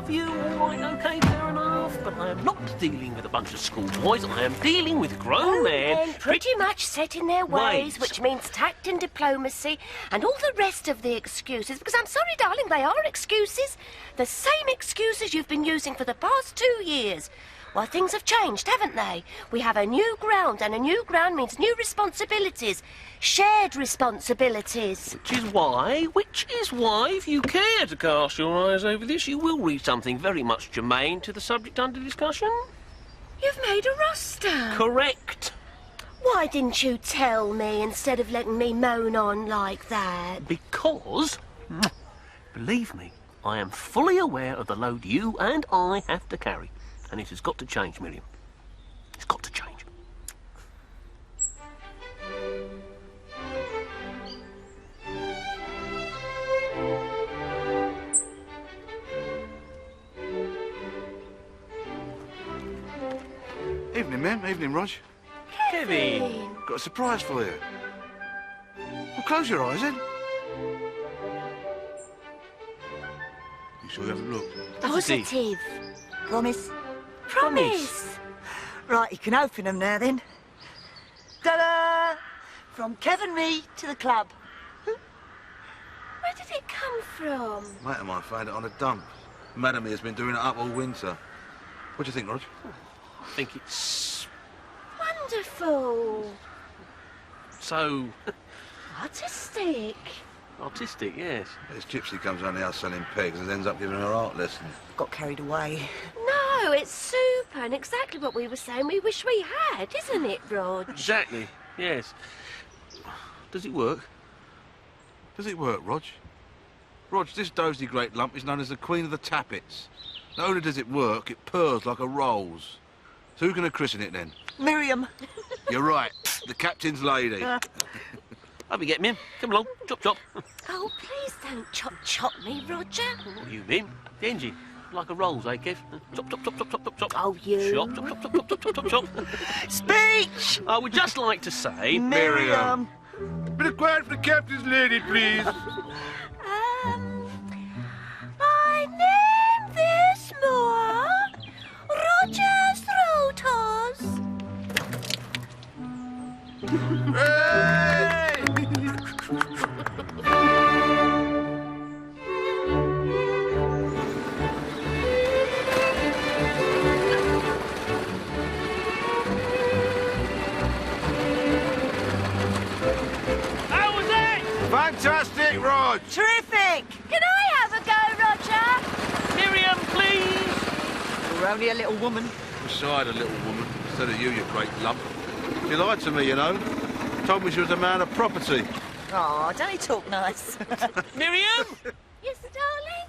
love you, all right, okay, fair enough, but I am not dealing with a bunch of schoolboys. I am dealing with grown men. Pretty much set in their ways, which means tact and diplomacy and all the rest of the excuses. Because I'm sorry, darling, they are excuses. The same excuses you've been using for the past 2 years. Well, things have changed, haven't they? We have a new ground, and a new ground means new responsibilities. Shared responsibilities. Which is why, if you care to cast your eyes over this, you will read something very much germane to the subject under discussion. You've made a roster. Correct. Why didn't you tell me instead of letting me moan on like that? Because, believe me, I am fully aware of the load you and I have to carry. And it has got to change, Miriam. It's got to change. Evening, ma'am. Evening, Rog. Kevin! Got a surprise for you. Well, close your eyes, then. You sure you haven't looked? Positive. Promise? Promise. Right, you can open them now, then. Ta-da! From Kevin Reed to the club. Where did it come from? Mate of mine found it on a dump. Madam here has been doing it up all winter. What do you think, Rog? I think it's Wonderful. so Artistic. artistic, yes. This gypsy comes around the house selling pegs and ends up giving her art lessons. Got carried away. No, it's super and exactly what we were saying we wish we had, isn't it, Rog? Exactly, yes. Does it work? Does it work, Rog? Rog, this dozy great lump is known as the Queen of the Tappets. Not only does it work, it purrs like a rose. So who's going to christen it, then? Miriam. You're right, the captain's lady. I'll be getting him. Come along, chop chop. Oh, please don't chop me, Roger. What do you mean? The engine. Like a rolls, eh, Kev? Chop, chop, chop, chop, chop, chop, chop. Oh, you. Chop, chop, chop, chop, chop, chop, chop, chop. Speech! I would just like to say... Miriam. Bit of quiet for the captain's lady, please. My name this more, Roger Throtos. Hey! How was it? Fantastic, Rog! Terrific! Can I have a go, Roger? Miriam, please. You're only a little woman. Beside a little woman, instead of you, you great lump. She lied to me, you know. Told me she was a man of property. Oh, don't he talk nice? Miriam! Yes, darling?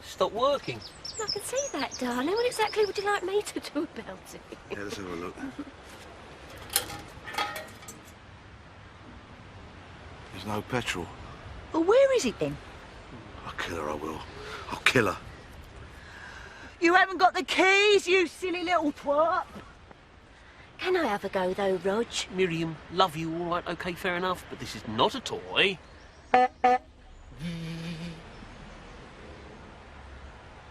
Stop working. I can see that, darling. What exactly would you like me to do about it? Yeah, let's have a look. There's no petrol. Well, where is it then? I'll kill her, I will. I'll kill her. You haven't got the keys, you silly little twat. Can I have a go, though, Rog? Miriam, love you, all right, okay, fair enough, but this is not a toy.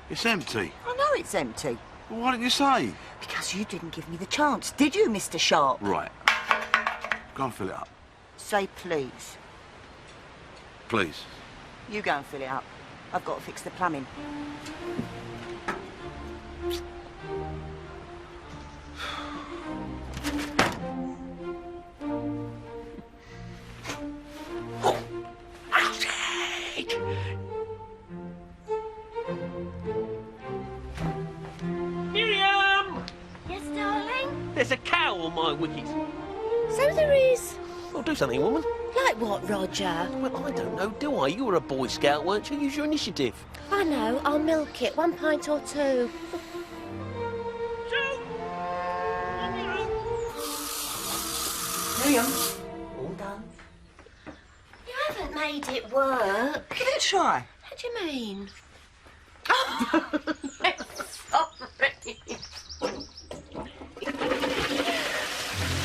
It's empty. I know it's empty. Well, why didn't you say? Because you didn't give me the chance, did you, Mr. Sharp? Right. Go and fill it up. Say please. Please. You go and fill it up. I've got to fix the plumbing. Miriam! Yes, darling? There's a cow on my wicket. So there is. Well, do something, woman. Like what, Roger? Well, I don't know, do I? You were a Boy Scout, weren't you? Use your initiative. I know. I'll milk it. 1 pint or 2. Miriam. All done. You haven't made it work. Give it a try. How do you mean? Sorry.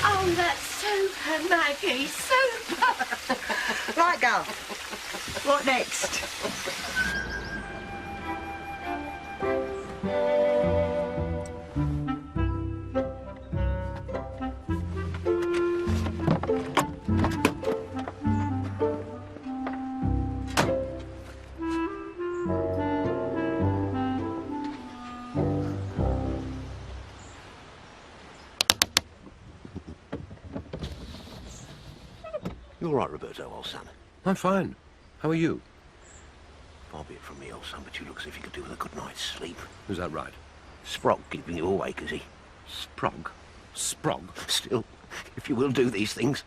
Oh, that's super, Maggie. Super. Right, go. What next? You all right, Roberto, old son? I'm fine. How are you? Far be it from me, old son, but you look as if you could do with a good night's sleep. Is that right? Sprog keeping you awake, is he? Sprog? Sprog? Still, if you will do these things.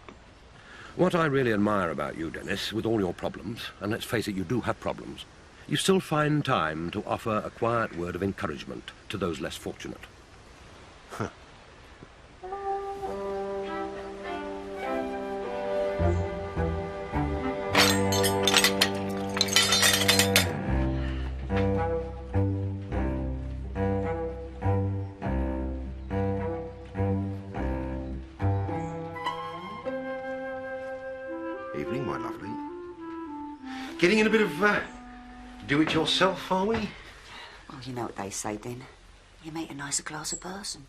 What I really admire about you, Dennis, with all your problems, and let's face it, you do have problems, you still find time to offer a quiet word of encouragement to those less fortunate. Huh. Evening, my lovely. Getting in a bit of do-it-yourself, are we? Well, you know what they say, then. You make a nicer class of person.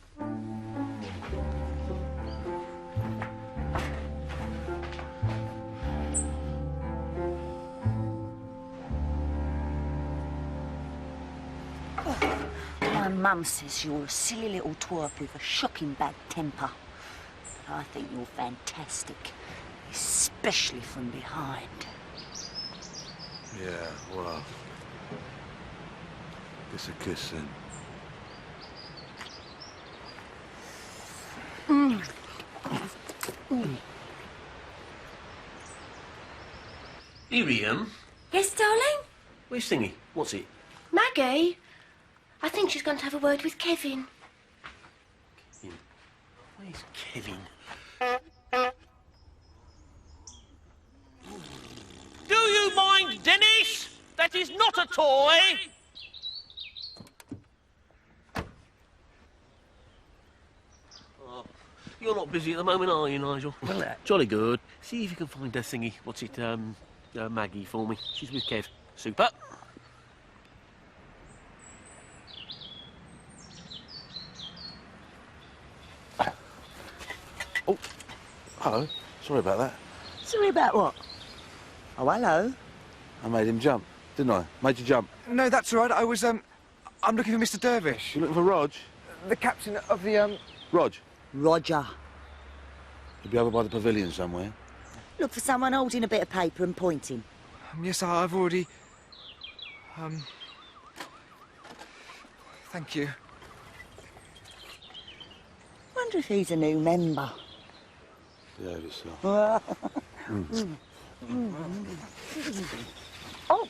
My mum says you're a silly little twerp with a shocking bad temper. But I think you're fantastic, especially from behind. Yeah, well... Guess a kiss then. Miriam? Yes, darling? Where's Thingy? What's it? Maggie? I think she's going to have a word with Kevin. Where's Kevin? Do you mind, Dennis? That is not a toy. Oh, you're not busy at the moment, are you, Nigel? Well, jolly good. See if you can find her Thingy. What's it, Maggie for me. She's with Kev. Super. Oh, hello. Sorry about that. Sorry about what? Oh, hello. I made him jump, didn't I? Made you jump. No, that's all right. I was, I'm looking for Mr. Dervish. You looking for Rog? The captain of the, Rog? Roger. He'll be over by the pavilion somewhere. Look for someone holding a bit of paper and pointing. Yes, I've already... Thank you. Wonder if he's a new member. Yeah, it is so. Oh!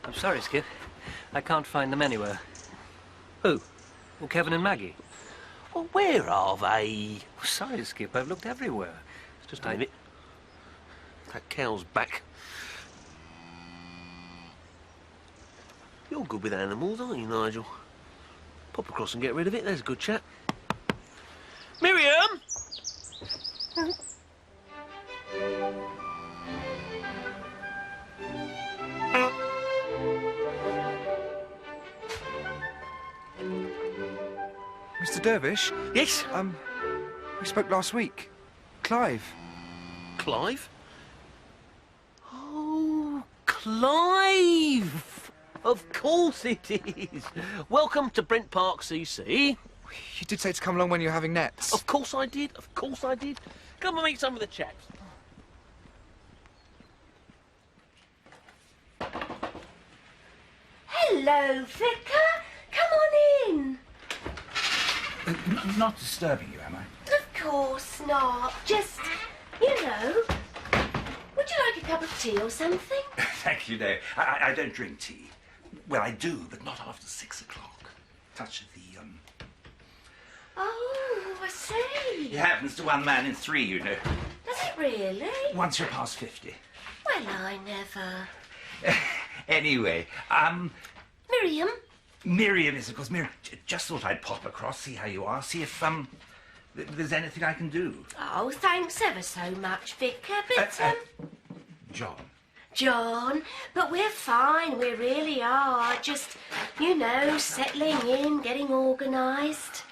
I'm sorry, Skip. I can't find them anywhere. Who? Well, Kevin and Maggie. Well, where are they? Sorry, Skip. I've looked everywhere. It's just name it. That cow's back. You're good with animals, aren't you, Nigel? Pop across and get rid of it. There's a good chap. Miriam! Mr. Dervish? Yes? We spoke last week. Clive. Clive? Oh, Clive! Of course it is. Welcome to Brent Park, CC. You did say to come along when you're having nets. Of course I did. Of course I did. Come and meet some of the chaps. Hello, Vicar. Come on in. Not disturbing you, am I? Of course not. Just, you know. Would you like a cup of tea or something? Thank you, no. I don't drink tea. Well, I do, but not after 6 o'clock. Touch of the, Oh, I see. It happens to one man in 3, you know. Does it really? Once you're past 50. Well, I never. Anyway, Miriam? Miriam is, of course, Miriam. Just thought I'd pop across, see how you are, see if, there's anything I can do. Oh, thanks ever so much, Vicar, but, John. John, but we're fine, we really are. Just, you know, settling in, getting organised.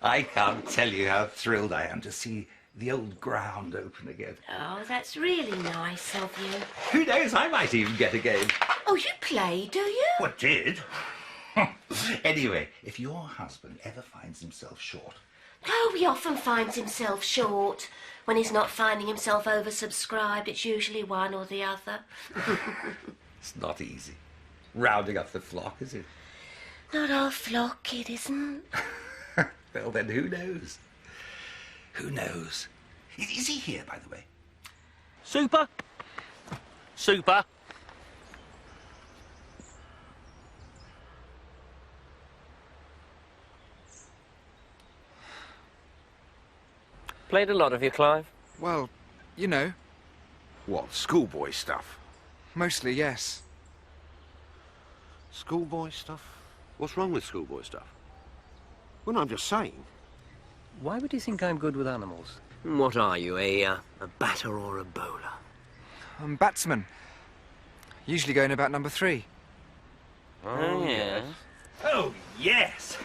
I can't tell you how thrilled I am to see the old ground open again. Oh, that's really nice of you. Who knows, I might even get a game. Oh, you play, do you? What did? Anyway, if your husband ever finds himself short... Oh, he often finds himself short. When he's not finding himself oversubscribed, it's usually one or the other. It's not easy. Rounding up the flock, is it? Not our flock, it isn't. Well, then who knows? Who knows? Is he here, by the way? Super. Super. Played a lot of you, Clive? Well, you know, What, schoolboy stuff? mostly, yes. Schoolboy stuff? What's wrong with schoolboy stuff? Well, I'm just saying. Why would you think I'm good with animals? What are you, a batter or a bowler? I'm batsman. Usually going about number 3. Oh, yes. Oh, yes!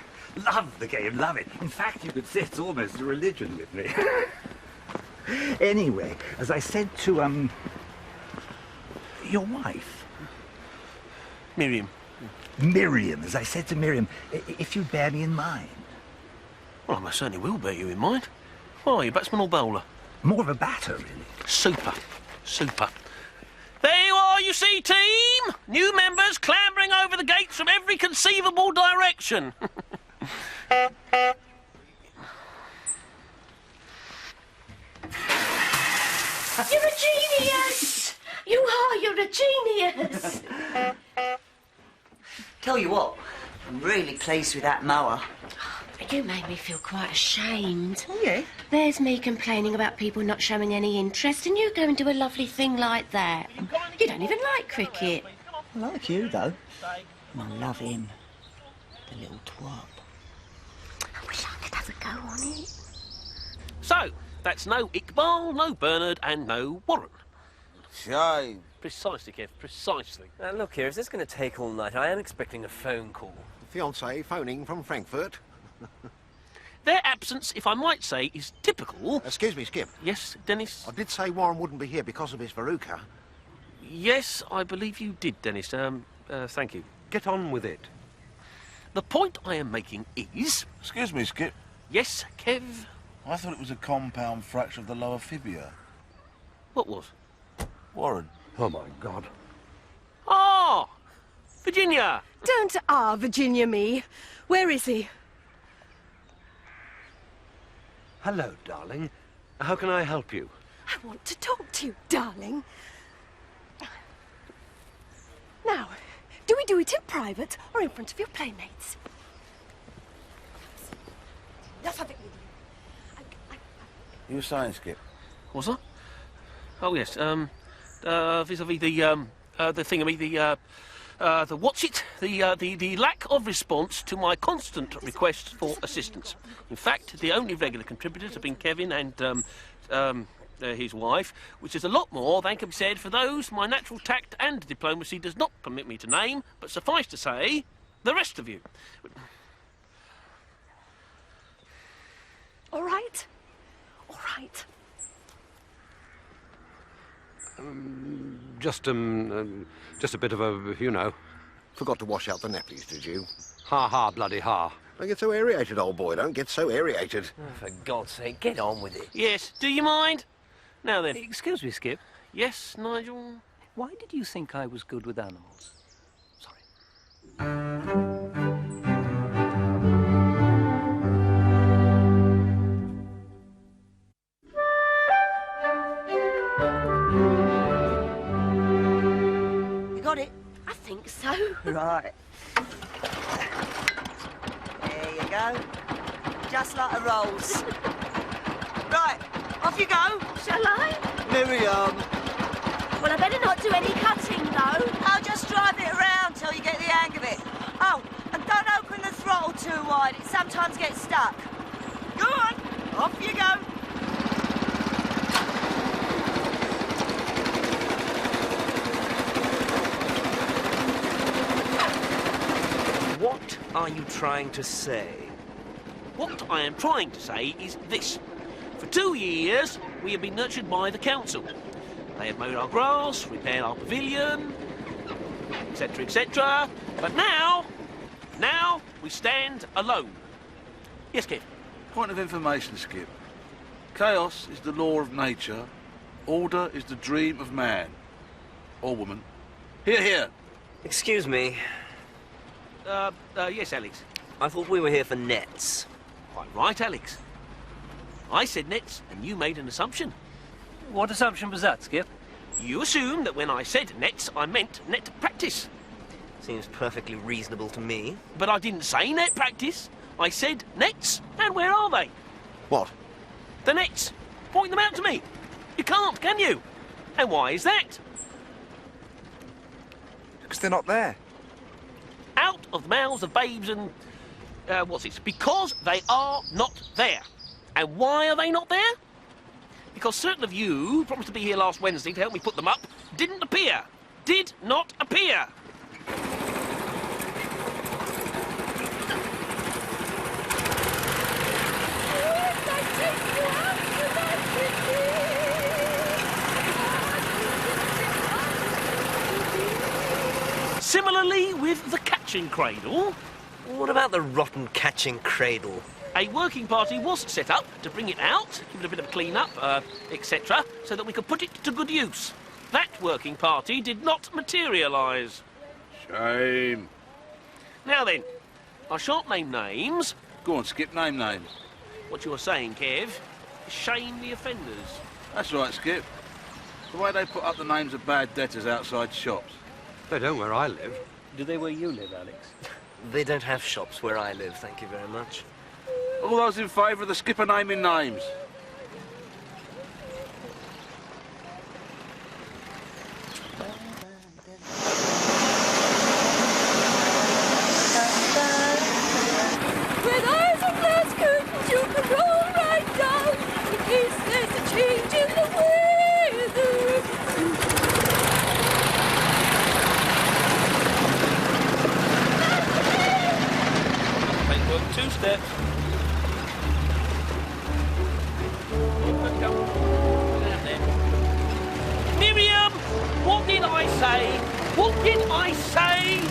Love the game, love it. In fact, you could say it's almost a religion with me. Anyway, as I said to, your wife... Miriam. Miriam, as I said to Miriam, if you bear me in mind. Well, I most certainly will bear you in mind. Why, are you batsman or bowler? More of a batter, really. Super. Super. There you are, you see, team! New members clambering over the gates from every conceivable direction. You're a genius! You are, you're a genius! Tell you what, I'm really pleased with that mower. You made me feel quite ashamed. Oh, yeah? There's me complaining about people not showing any interest, and you go and do a lovely thing like that. You don't even like cricket. I like you, though. And I love him. The little twat. I wish I could have a go on it. So, that's no Iqbal, no Bernard, and no Warren. Shame. Precisely, Kev, precisely. Look here, is this going to take all night? I am expecting a phone call. Fiancé phoning from Frankfurt. Their absence, if I might say, is typical. Excuse me, Skip. Yes, Dennis? I did say Warren wouldn't be here because of his verruca. Yes, I believe you did, Dennis. Thank you. Get on with it. The point I am making is... Excuse me, Skip. Yes, Kev? I thought it was a compound fracture of the lower fibula. What was? Warren. Oh, my God. Ah! Virginia! Don't Virginia me. Where is he? Hello, darling. How can I help you? I want to talk to you, darling. Now, do we do it in private or in front of your playmates? Let's have it with you. You were saying, Skip? Was I? Oh, yes, vis-a-vis the thingammy, the what's it? The lack of response to my constant requests for assistance. In fact, the only regular contributors have been Kevin and his wife, which is a lot more than can be said for those my natural tact and diplomacy does not permit me to name, but suffice to say, the rest of you. All right. All right. Just a bit of a, you know. Forgot to wash out the nappies, did you? Ha ha, bloody ha. Don't get so aerated, old boy. Don't get so aerated. Oh, for God's sake, get on with it. Yes, do you mind? Now then. Excuse me, Skip. Yes, Nigel? Why did you think I was good with animals? You got it? I think so. Right. There you go. Just like a rose. Right, off you go. Shall I? Miriam. Well, I better not do any cutting, though. I'll just drive it around till you get the hang of it. Oh, and don't open the throttle too wide. It sometimes gets stuck. Go on. Off you go. What are you trying to say? What I am trying to say is this. For 2 years, we have been nurtured by the council. They have mowed our grass, repaired our pavilion, etc., etc. But now, Now we stand alone. Yes, Kev? Point of information, Skip. Chaos is the law of nature. Order is the dream of man. Or woman. Here, here. Excuse me. Yes, Alex. I thought we were here for nets. Quite right, Alex. I said nets, and you made an assumption. What assumption was that, Skip? You assumed that when I said nets, I meant net practice. Seems perfectly reasonable to me. But I didn't say net practice. I said nets, and where are they? What? The nets. Point them out to me. You can't, can you? And why is that? Because they're not there. Out of the mouths of babes and... what's it? Because they are not there. And why are they not there? Because certain of you, who promised to be here last Wednesday to help me put them up, didn't appear. Did not appear. Similarly with the catching cradle. What about the rotten catching cradle? A working party was set up to bring it out, give it a bit of a clean-up, etc., so that we could put it to good use. That working party did not materialise. Shame. Now then, I shan't name names. Go on, Skip, name names. What you're saying, Kev, is shame the offenders. That's right, Skip. The way they put up the names of bad debtors outside shops. They don't where I live. Do they where you live, Alex? They don't have shops where I live, thank you very much. All those in favour of the skipper naming names? With eyes of glass curtains, you can roll right down in case there's a change in the weather. Take work 2 steps. Let's go. Down there. Miriam! What did I say? What did I say?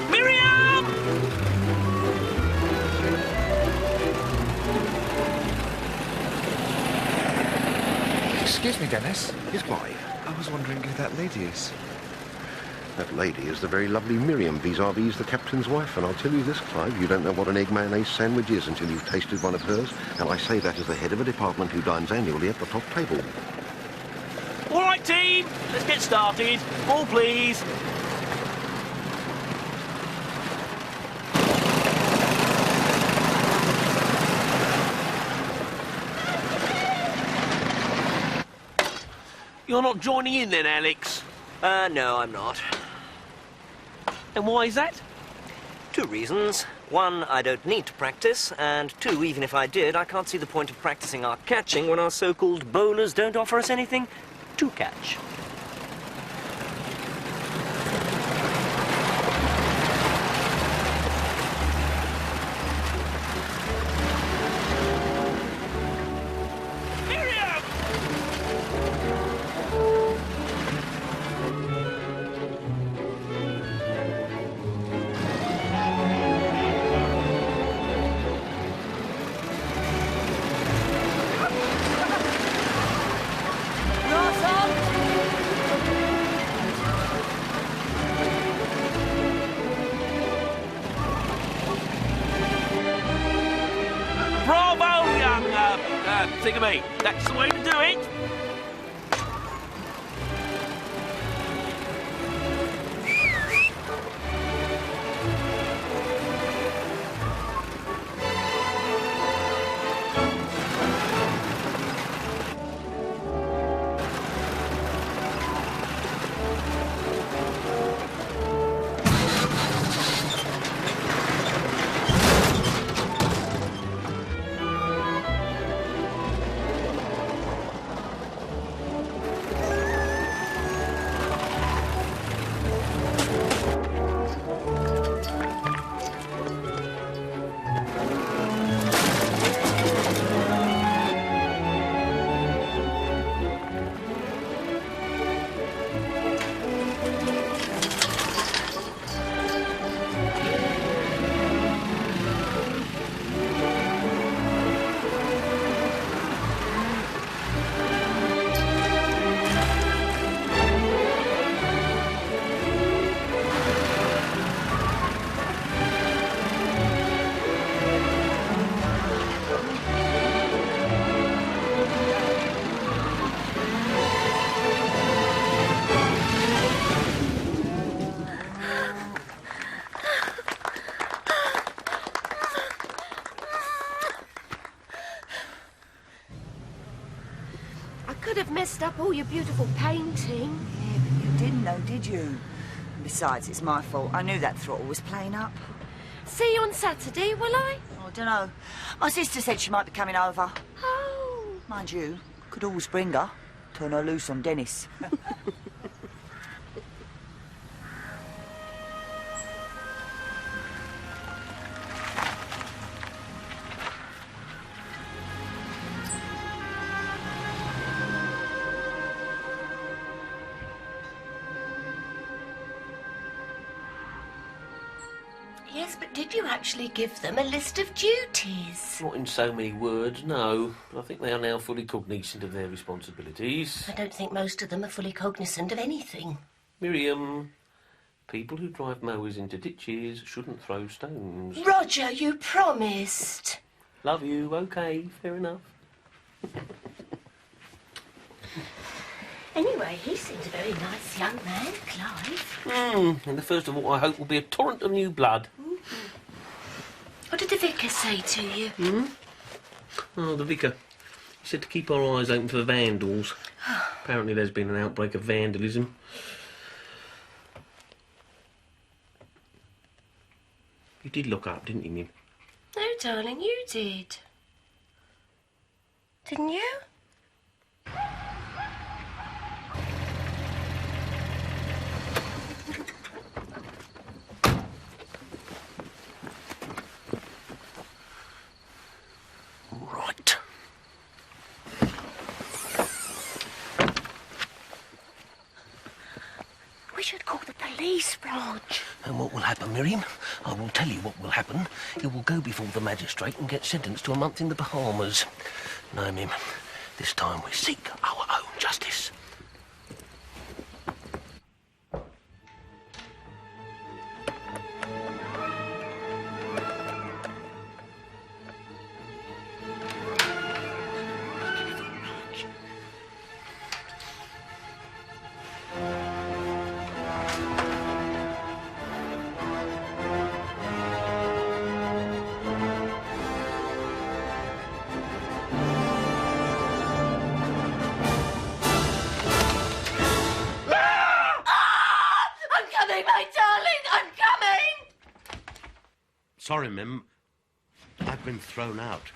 Miriam! Excuse me, Dennis. Yes, Clive. I was wondering who that lady is. That lady is the very lovely Miriam, vis-à-vis the captain's wife. And I'll tell you this, Clive, you don't know what an egg mayonnaise sandwich is until you've tasted one of hers. And I say that as the head of a department who dines annually at the top table. All right, team, let's get started. All please. You're not joining in then, Alex? No, I'm not. And why is that? 2 reasons. 1, I don't need to practice, and 2, even if I did, I can't see the point of practicing our catching when our so-called bowlers don't offer us anything to catch. Bravo, young thingamy. That's the way to do it. messed up all your beautiful painting. Yeah, but you didn't know, did you? And besides, it's my fault. I knew that throttle was playing up. See you on Saturday, will I? Oh, I don't know. My sister said she might be coming over. Oh. Mind you, could always bring her. Turn her loose on Dennis. Yes, but did you actually give them a list of duties? Not in so many words, no. I think they are now fully cognizant of their responsibilities. I don't think most of them are fully cognizant of anything. Miriam, people who drive mowers into ditches shouldn't throw stones. Roger, you promised. Love you, OK, fair enough. Anyway, he seems a very nice young man, Clive. And the first of what I hope will be a torrent of new blood. What did the vicar say to you? Oh, the vicar. He said to keep our eyes open for vandals. Apparently there's been an outbreak of vandalism. You did look up, didn't you, Mim? No, darling, you did. Didn't you? Right. We should call the police, Rog. And what will happen, Miriam? I will tell you what will happen. You will go before the magistrate and get sentenced to a month in the Bahamas. No, Mim. This time we seek our own justice. My darling, I'm coming! Sorry, Mim. I've been thrown out.